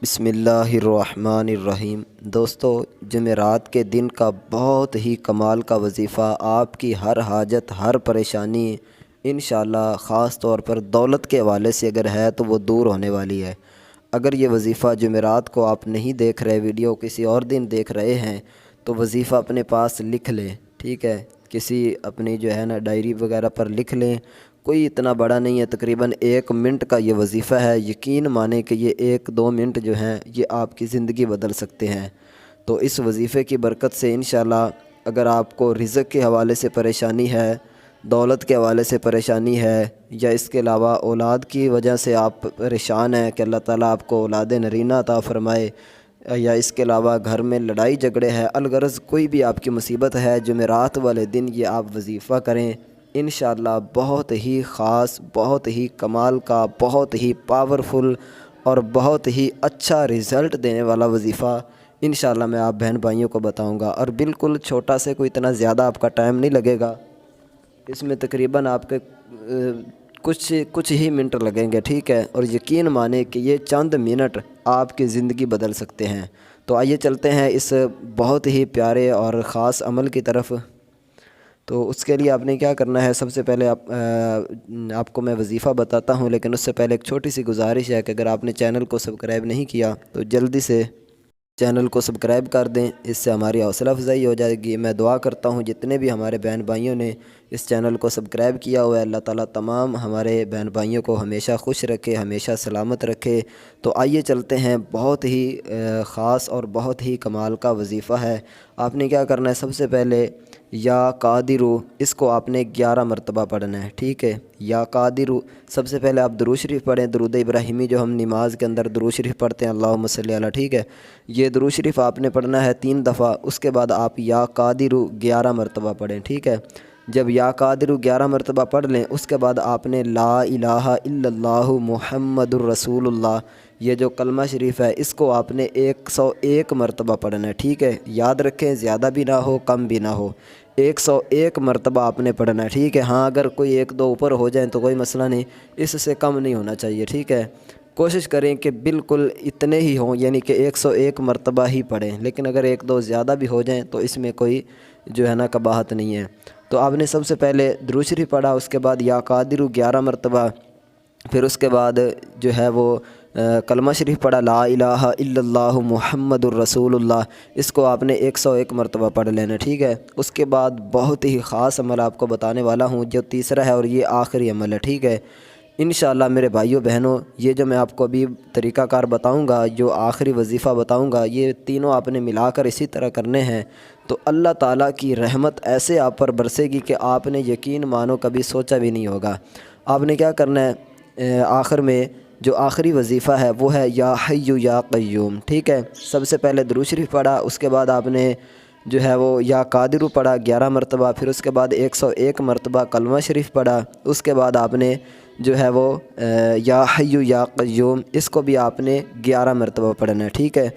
بسم اللہ الرحمن الرحیم۔ دوستو، جمعرات کے دن کا بہت ہی کمال کا وظیفہ آپ کی ہر حاجت ہر پریشانی انشاءاللہ خاص طور پر دولت کے حوالے سے اگر ہے تو وہ دور ہونے والی ہے۔ اگر یہ وظیفہ جمعرات کو آپ نہیں دیکھ رہے، ویڈیو کسی اور دن دیکھ رہے ہیں تو وظیفہ اپنے پاس لکھ لیں، ٹھیک ہے؟ کسی اپنی جو ہے نا ڈائری وغیرہ پر لکھ لیں۔ کوئی اتنا بڑا نہیں ہے، تقریباً 1 منٹ کا یہ وظیفہ ہے۔ یقین مانیں کہ یہ 1-2 منٹ جو ہیں یہ آپ کی زندگی بدل سکتے ہیں۔ تو اس وظیفے کی برکت سے انشاءاللہ اگر آپ کو رزق کے حوالے سے پریشانی ہے، دولت کے حوالے سے پریشانی ہے، یا اس کے علاوہ اولاد کی وجہ سے آپ پریشان ہیں کہ اللہ تعالیٰ آپ کو اولاد نرینہ عطا فرمائے، یا اس کے علاوہ گھر میں لڑائی جھگڑے ہے، الغرض کوئی بھی آپ کی مصیبت ہے، جمعرات والے دن یہ آپ وظیفہ کریں، انشاءاللہ بہت ہی خاص، بہت ہی کمال کا، بہت ہی پاورفل اور بہت ہی اچھا رزلٹ دینے والا وظیفہ انشاءاللہ میں آپ بہن بھائیوں کو بتاؤں گا۔ اور بالکل چھوٹا سے، کوئی اتنا زیادہ آپ کا ٹائم نہیں لگے گا، اس میں تقریباً آپ کے کچھ ہی منٹ لگیں گے، ٹھیک ہے؟ اور یقین مانیں کہ یہ چند منٹ آپ کی زندگی بدل سکتے ہیں۔ تو آئیے چلتے ہیں اس بہت ہی پیارے اور خاص عمل کی طرف۔ تو اس کے لیے آپ نے کیا کرنا ہے، سب سے پہلے آپ کو میں وظیفہ بتاتا ہوں، لیکن اس سے پہلے ایک چھوٹی سی گزارش ہے کہ اگر آپ نے چینل کو سبسکرائب نہیں کیا تو جلدی سے چینل کو سبسکرائب کر دیں، اس سے ہماری حوصلہ افزائی ہو جائے گی۔ میں دعا کرتا ہوں جتنے بھی ہمارے بہن بھائیوں نے اس چینل کو سبسکرائب کیا ہوا ہے، اللہ تعالیٰ تمام ہمارے بہن بھائیوں کو ہمیشہ خوش رکھے، ہمیشہ سلامت رکھے۔ تو آئیے چلتے ہیں، بہت ہی خاص اور بہت ہی کمال کا وظیفہ ہے۔ آپ نے کیا کرنا ہے، سب سے پہلے یا قادرو، اس کو آپ نے 11 مرتبہ پڑھنا ہے، ٹھیک ہے؟ یا قادرو، سب سے پہلے آپ درود شریف پڑھیں، درود ابراہیمی جو ہم نماز کے اندر درود شریف پڑھتے ہیں، اللہم صلی علی، ٹھیک ہے؟ یہ درود شریف آپ نے پڑھنا ہے 3 دفعہ، اس کے بعد آپ یا قادرو 11 مرتبہ پڑھیں، ٹھیک ہے؟ جب یا قادرو 11 مرتبہ پڑھ لیں، اس کے بعد آپ نے لا الہ الا اللہ محمد الرسول اللہ، یہ جو کلمہ شریف ہے اس کو آپ نے 101 مرتبہ پڑھنا ہے، ٹھیک ہے؟ یاد رکھیں، زیادہ بھی نہ ہو کم بھی نہ ہو، 101 مرتبہ آپ نے پڑھنا ہے، ٹھیک ہے؟ ہاں اگر کوئی 1-2 اوپر ہو جائیں تو کوئی مسئلہ نہیں، اس سے کم نہیں ہونا چاہیے، ٹھیک ہے؟ کوشش کریں کہ بالکل اتنے ہی ہوں، یعنی کہ 101 مرتبہ ہی پڑھیں، لیکن اگر 1-2 زیادہ بھی ہو جائیں تو اس میں کوئی جو ہے نا قباحت نہیں ہے۔ تو آپ نے سب سے پہلے درود شریف پڑھا، اس کے بعد یا قادرو 11 مرتبہ، پھر اس کے بعد جو ہے وہ کلمہ شریف پڑھا، لا الہ الا اللہ محمد الرسول اللہ، اس کو آپ نے 101 مرتبہ پڑھ لینا، ٹھیک ہے؟ اس کے بعد بہت ہی خاص عمل آپ کو بتانے والا ہوں جو تیسرا ہے، اور یہ آخری عمل ہے، ٹھیک ہے؟ انشاءاللہ میرے بھائیوں بہنوں، یہ جو میں آپ کو ابھی طریقہ کار بتاؤں گا، جو آخری وظیفہ بتاؤں گا، یہ تینوں آپ نے ملا کر اسی طرح کرنے ہیں، تو اللہ تعالیٰ کی رحمت ایسے آپ پر برسے گی کہ آپ نے یقین مانو کبھی سوچا بھی نہیں ہوگا۔ آپ نے کیا کرنا ہے، آخر میں جو آخری وظیفہ ہے وہ ہے یا حی یا قیوم، ٹھیک ہے؟ سب سے پہلے درود شریف پڑھا، اس کے بعد آپ نے جو ہے وہ یا قادرو پڑھا 11 مرتبہ، پھر اس کے بعد 101 مرتبہ کلمہ شریف پڑھا، اس کے بعد آپ نے جو ہے وہ یا حی یا قیوم، اس کو بھی آپ نے 11 مرتبہ پڑھنا ہے، ٹھیک ہے؟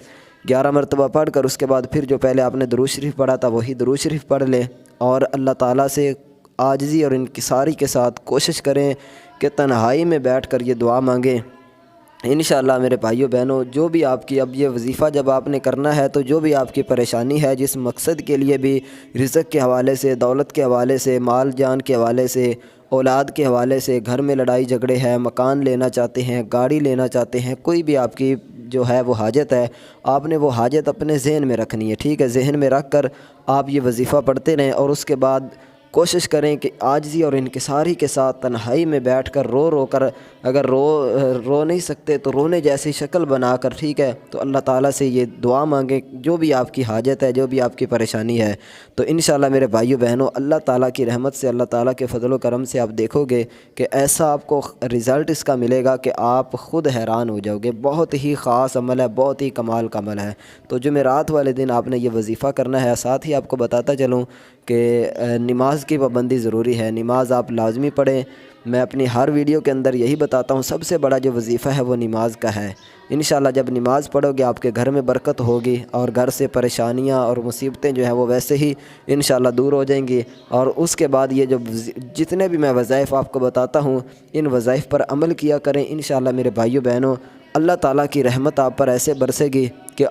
11 مرتبہ پڑھ کر اس کے بعد پھر جو پہلے آپ نے درود شریف پڑھا تھا وہی درود شریف پڑھ لیں، اور اللہ تعالیٰ سے عاجزی اور انکساری کے ساتھ کوشش کریں کہ تنہائی میں بیٹھ کر یہ دعا مانگیں۔ انشاءاللہ میرے بھائیوں بہنوں، جو بھی آپ کی اب یہ وظیفہ جب آپ نے کرنا ہے تو جو بھی آپ کی پریشانی ہے، جس مقصد کے لیے بھی، رزق کے حوالے سے، دولت کے حوالے سے، مال جان کے حوالے سے، اولاد کے حوالے سے، گھر میں لڑائی جھگڑے ہے، مکان لینا چاہتے ہیں، گاڑی لینا چاہتے ہیں، کوئی بھی آپ کی جو ہے وہ حاجت ہے، آپ نے وہ حاجت اپنے ذہن میں رکھنی ہے، ٹھیک ہے؟ ذہن میں رکھ کر آپ یہ وظیفہ پڑھتے رہیں، اور اس کے بعد کوشش کریں کہ عاجزی اور انکساری کے ساتھ تنہائی میں بیٹھ کر رو کر، اگر رو نہیں سکتے تو رونے جیسی شکل بنا کر، ٹھیک ہے؟ تو اللہ تعالیٰ سے یہ دعا مانگیں جو بھی آپ کی حاجت ہے، جو بھی آپ کی پریشانی ہے۔ تو انشاءاللہ میرے بھائیو بہنوں، اللہ تعالیٰ کی رحمت سے، اللہ تعالیٰ کے فضل و کرم سے آپ دیکھو گے کہ ایسا آپ کو رزلٹ اس کا ملے گا کہ آپ خود حیران ہو جاؤ گے۔ بہت ہی خاص عمل ہے، بہت ہی کمال کا عمل ہے۔ تو جمعرات والے دن آپ نے یہ وظیفہ کرنا ہے۔ ساتھ ہی آپ کو بتاتا چلوں کہ نماز کی پابندی ضروری ہے، نماز آپ لازمی پڑھیں۔ میں اپنی ہر ویڈیو کے اندر یہی بتاتا ہوں، سب سے بڑا جو وظیفہ ہے وہ نماز کا ہے۔ انشاءاللہ جب نماز پڑھو گے آپ کے گھر میں برکت ہوگی، اور گھر سے پریشانیاں اور مصیبتیں جو ہیں وہ ویسے ہی انشاءاللہ دور ہو جائیں گی۔ اور اس کے بعد یہ جو جتنے بھی میں وظائف آپ کو بتاتا ہوں، ان وظائف پر عمل کیا کریں، انشاءاللہ میرے بھائیو بہنوں اللہ تعالیٰ کی رحمت آپ پر ایسے برسے گی کہ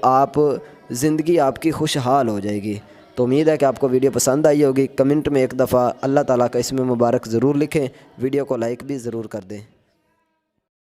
زندگی آپ کی خوشحال ہو جائے گی۔ تو امید ہے کہ آپ کو ویڈیو پسند آئی ہوگی۔ کمنٹ میں ایک دفعہ اللہ تعالیٰ کا اسم مبارک ضرور لکھیں، ویڈیو کو لائک بھی ضرور کر دیں۔